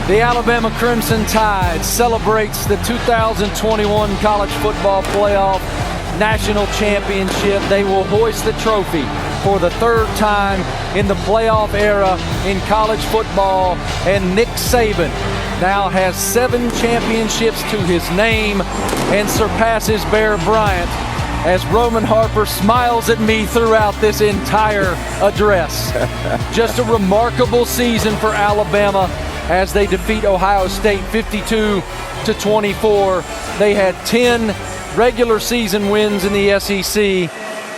The Alabama Crimson Tide celebrates the 2021 College Football Playoff National Championship. They will hoist the trophy for the third time in the playoff era in college football, and Nick Saban now has 7 championships to his name and surpasses Bear Bryant as Roman Harper smiles at me throughout this entire address. Just a remarkable season for Alabama as they defeat Ohio State 52-24. They had 10 regular season wins in the SEC.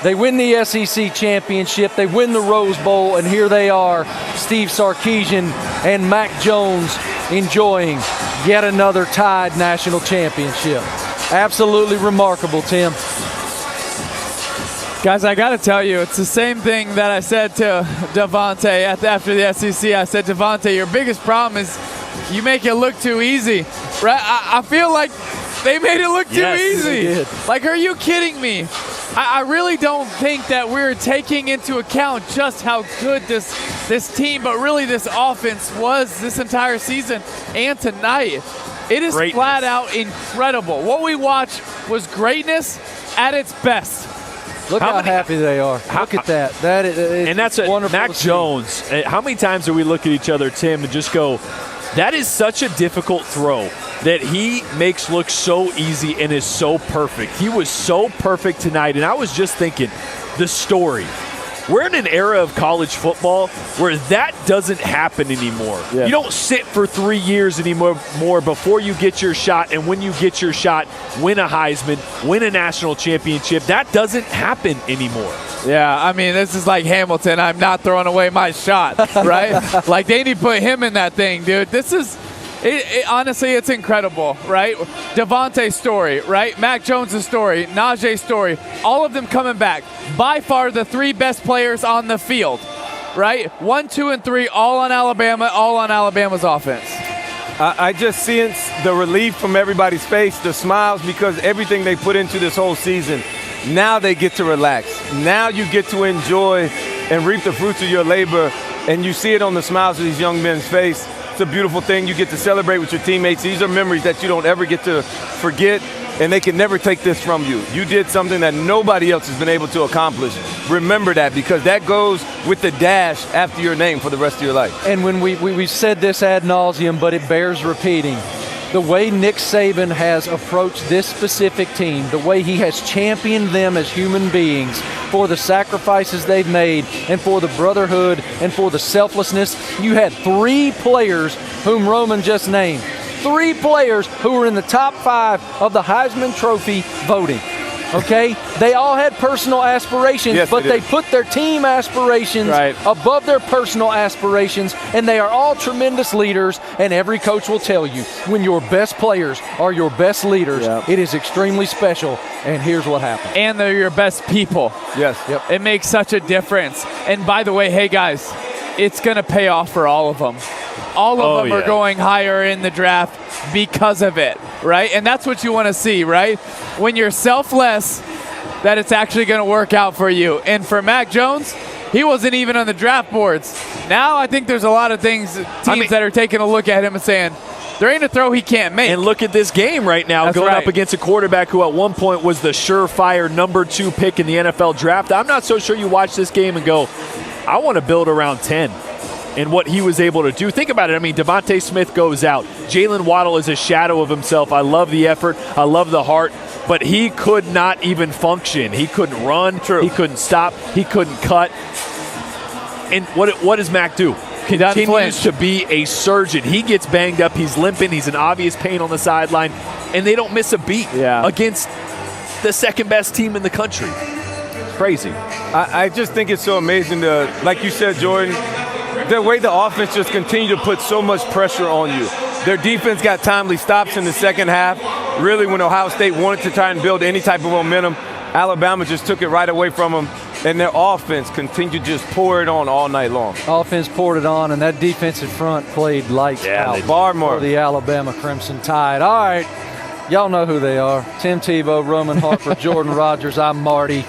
They win the SEC championship, they win the Rose Bowl, and here they are, Steve Sarkisian and Mac Jones enjoying yet another Tide national championship. Absolutely remarkable, Tim. Guys, I got to tell you, it's the same thing that I said to Devontae after the SEC. I said, Devontae, your biggest problem is you make it look too easy. Right? I feel like they made it look too easy. They did. Like, are you kidding me? I really don't think that we're taking into account just how good this team, but really this offense was this entire season and tonight. It is flat out incredible. What we watched was greatness at its best. Look how happy they are. Look at that. That is, and that's a wonderful. Mac Jones. How many times do we look at each other, Tim, and just go, that is such a difficult throw that he makes look so easy and is so perfect. He was so perfect tonight, and I was just thinking, the story. We're in an era of college football where that doesn't happen anymore. Yeah. You don't sit for 3 years anymore before you get your shot, and when you get your shot, win a Heisman, win a national championship. That doesn't happen anymore. Yeah, I mean, this is like Hamilton. I'm not throwing away my shot, right? Like, they need to put him in that thing, dude. This is honestly, it's incredible, right? Devontae's story, right? Mac Jones' story, Najee's story, all of them coming back. By far the 3 best players on the field, right? 1, 2, and 3, all on Alabama, all on Alabama's offense. I just sense the relief from everybody's face, the smiles, because everything they put into this whole season, now they get to relax. Now you get to enjoy and reap the fruits of your labor, and you see it on the smiles of these young men's face. It's a beautiful thing. You get to celebrate with your teammates. These are memories that you don't ever get to forget, and they can never take this from you. You did something that nobody else has been able to accomplish. Remember that, because that goes with the dash after your name for the rest of your life. And when we've said this ad nauseum, but it bears repeating, the way Nick Saban has approached this specific team, the way he has championed them as human beings for the sacrifices they've made and for the brotherhood and for the selflessness. You had 3 players whom Roman just named. 3 players who were in the top 5 of the Heisman Trophy voting. Okay? They all had personal aspirations, yes, but they put their team aspirations above their personal aspirations, and they are all tremendous leaders, and every coach will tell you, when your best players are your best leaders, it is extremely special, and here's what happened. And they're your best people. Yes. Yep. It makes such a difference. And by the way, hey guys, it's going to pay off for all of them. All of them are going higher in the draft because of it, right? And that's what you want to see, right? When you're selfless, that it's actually going to work out for you. And for Mac Jones, he wasn't even on the draft boards. Now I think there's a lot of teams that are taking a look at him and saying, there ain't a throw he can't make. And look at this game right now, going up against a quarterback who at one point was the surefire number 2 pick in the NFL draft. I'm not so sure you watch this game and go, I want to build around 10. And what he was able to do. Think about it. I mean, Devontae Smith goes out. Jalen Waddle is a shadow of himself. I love the effort. I love the heart. But he could not even function. He couldn't run. True. He couldn't stop. He couldn't cut. And what does Mac do? Continues to be a surgeon. He gets banged up. He's limping. He's in obvious pain on the sideline. And they don't miss a beat against the second best team in the country. Crazy. I just think it's so amazing to, like you said, Jordan, the way the offense just continued to put so much pressure on you. Their defense got timely stops in the second half. Really, when Ohio State wanted to try and build any type of momentum, Alabama just took it right away from them, and their offense continued to just pour it on all night long. Offense poured it on, and that defensive front played lights out for the Alabama Crimson Tide. All right, y'all know who they are. Tim Tebow, Roman Harper, Jordan Rogers. I'm Marty.